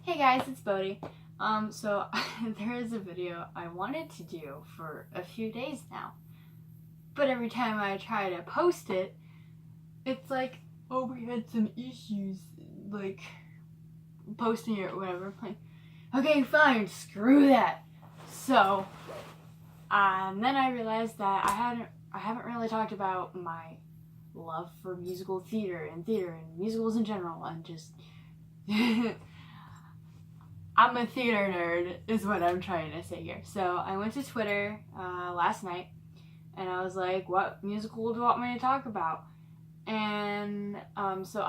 Hey guys, it's Bodhi. So there is a video I wanted to do for a few days now, but every time I try to post it, it's like, oh, we had some issues, like posting it or whatever. I'm like, okay, fine, screw that. So, then I realized that I haven't really talked about my love for musical theater and musicals in general, and just. I'm a theater nerd, is what I'm trying to say here. So I went to Twitter last night, and I was like, what musical do you want me to talk about? And so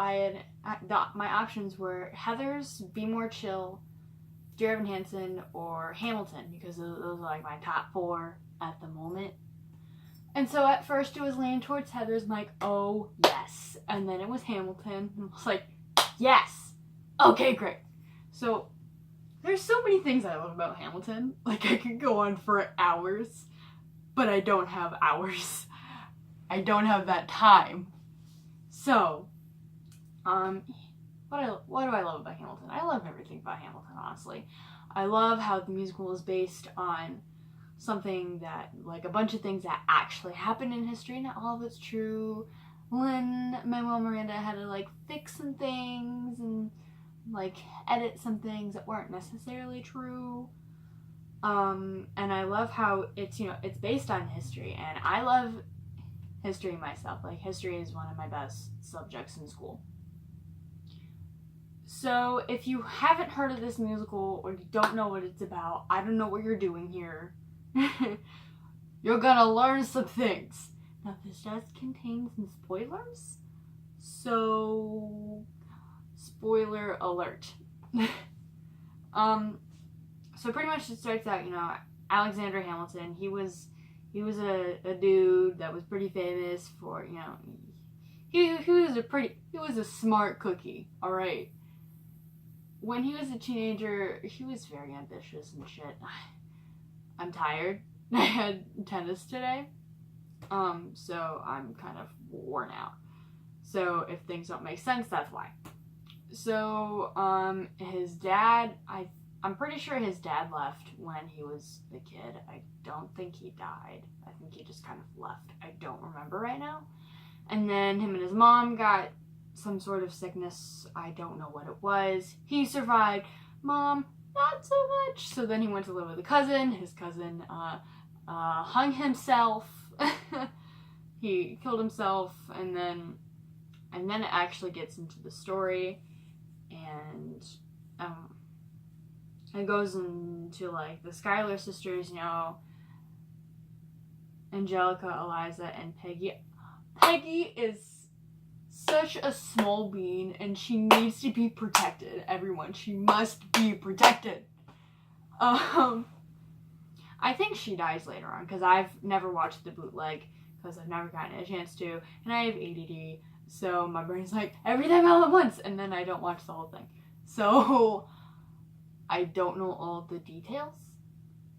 my options were Heathers, Be More Chill, Dear Evan Hansen, or Hamilton, because those are like my top four at the moment. And so at first it was leaning towards Heathers. I'm like, oh yes. And then it was Hamilton, and I was like, yes. Okay, great. So there's so many things I love about Hamilton. Like, I could go on for hours, but I don't have hours. I don't have that time. So, what do I love about Hamilton? I love everything about Hamilton, honestly. I love how the musical is based on something that, like, a bunch of things that actually happened in history. Not all of it's true. Lin-Manuel Miranda had to, like, fix some things and like edit some things that weren't necessarily true. And I love how it's based on history, and I love history myself. Like, history is one of my best subjects in school. So if you haven't heard of this musical or you don't know what it's about, I don't know what you're doing here. You're gonna learn some things. Now, this does contain some spoilers, so spoiler alert. So pretty much it starts out, Alexander Hamilton, he was a dude that was pretty famous for, he was a smart cookie, alright. When he was a teenager, he was very ambitious and shit. I'm tired. I had tennis today. So I'm kind of worn out. So if things don't make sense, that's why. So, his dad, I'm pretty sure his dad left when he was a kid. I don't think he died. I think he just kind of left. I don't remember right now. And then him and his mom got some sort of sickness. I don't know what it was. He survived. Mom, not so much. So then he went to live with a cousin. His cousin, hung himself. He killed himself, and then it actually gets into the story. And it goes into, like, the Schuyler sisters, Angelica, Eliza, and Peggy. Peggy is such a small bean, and she needs to be protected, everyone. She must be protected. I think she dies later on, because I've never watched the bootleg, because I've never gotten a chance to, and I have ADD. So my brain's like, everything all at once, and then I don't watch the whole thing. So I don't know all the details.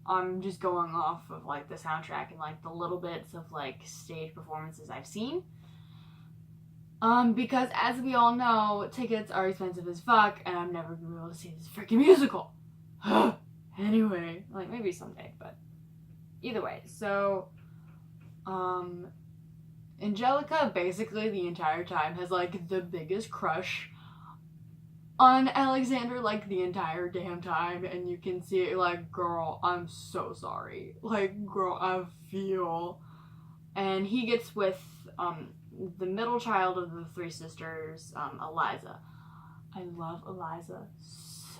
I'm just going off of, like, the soundtrack and, like, the little bits of, like, stage performances I've seen. Because as we all know, tickets are expensive as fuck, and I'm never gonna be able to see this freaking musical. Anyway, like, maybe someday, but either way. So, Angelica basically the entire time has, like, the biggest crush on Alexander, like, the entire damn time, and you can see it, like, girl, I'm so sorry. Like, girl, I feel. And he gets with, the middle child of the three sisters, Eliza. I love Eliza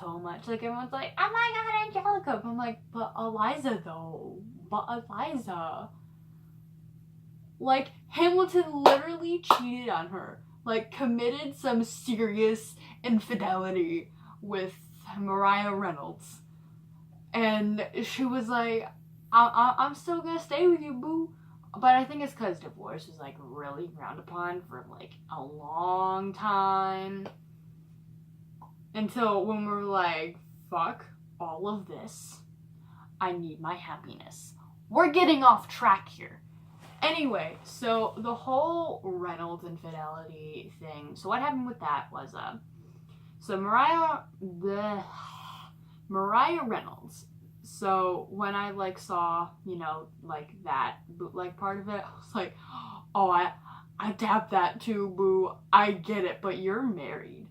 so much. Like, everyone's like, oh my god, Angelica. But I'm like, but Eliza, though. But Eliza. Like, Hamilton literally cheated on her. Like, committed some serious infidelity with Mariah Reynolds. And she was like, I'm still gonna stay with you, boo. But I think it's because divorce was, like, really frowned upon for, like, a long time. Until when we're like, fuck all of this. I need my happiness. We're getting off track here. Anyway, so the whole Reynolds infidelity thing, so what happened with that was, so Mariah, Mariah Reynolds. So when I like saw, like that bootleg part of it, I was like, oh, I tapped that too, boo. I get it, but you're married.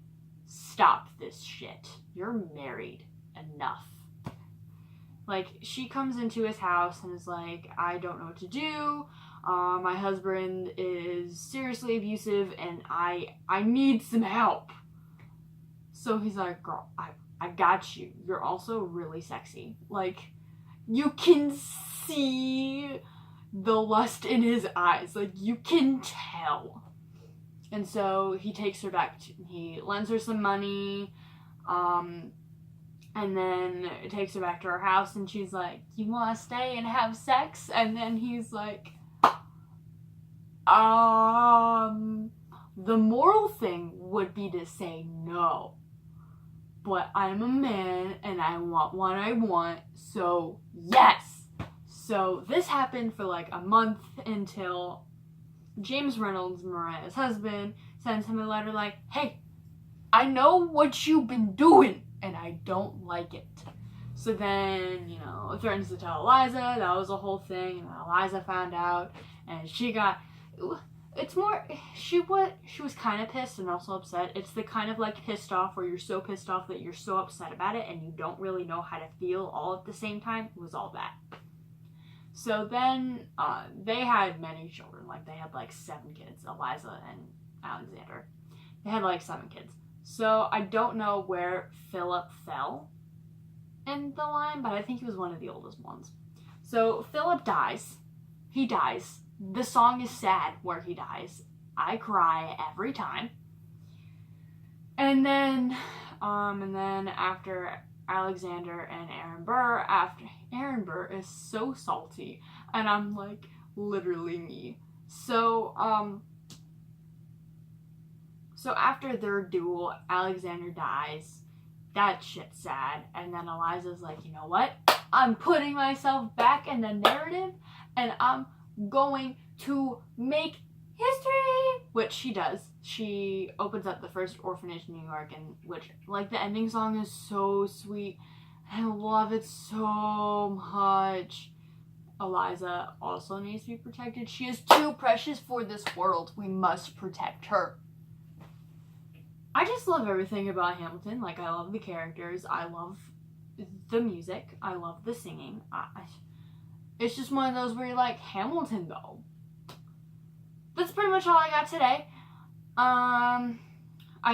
Stop this shit. You're married. Enough. Like, she comes into his house and is like, I don't know what to do. My husband is seriously abusive and I need some help. So he's like, girl, I got you. You're also really sexy. Like, you can see the lust in his eyes. Like, you can tell. And so he takes her back. He lends her some money. And then takes her back to her house. And she's like, you want to stay and have sex? And then he's like, the moral thing would be to say no. But I'm a man and I want what I want, so yes! So this happened for like a month until James Reynolds, Mariah's husband, sends him a letter like, hey, I know what you've been doing and I don't like it. So then, threatens to tell Eliza. That was a whole thing, and Eliza found out and she got... It's more, she was kind of pissed and also upset. It's the kind of like pissed off where you're so pissed off that you're so upset about it and you don't really know how to feel all at the same time. It was all that. So then they had many children. Like, they had like 7 kids, Eliza and Alexander. They had like 7 kids. So I don't know where Philip fell in the line, but I think he was one of the oldest ones. So Philip dies. He dies. The song is sad where he dies. I cry every time. And then after Alexander and Aaron Burr, Aaron Burr is so salty, and I'm like, literally me. So after their duel, Alexander dies. That shit's sad. And then Eliza's like, you know what? I'm putting myself back in the narrative, and I'm going to make history, which she does. She opens up the first orphanage in New York, and which, like, the ending song is so sweet. I love it so much. Eliza also needs to be protected. She is too precious for this world. We must protect her. I just love everything about Hamilton. Like, I love the characters. I love the music. I love the singing. It's just one of those where you're like, Hamilton, though. That's pretty much all I got today. I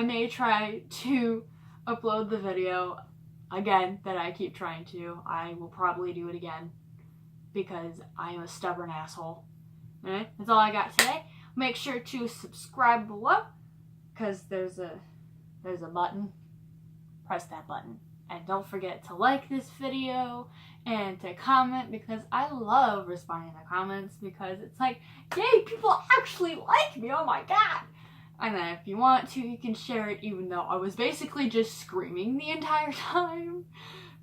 may try to upload the video again that I keep trying to. I will probably do it again because I am a stubborn asshole. Anyway, that's all I got today. Make sure to subscribe below because there's a button. Press that button. And don't forget to like this video and to comment, because I love responding to comments because it's like, yay, people actually like me, oh my god. And then if you want to, you can share it, even though I was basically just screaming the entire time.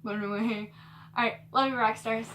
But anyway, alright, love you, rock stars.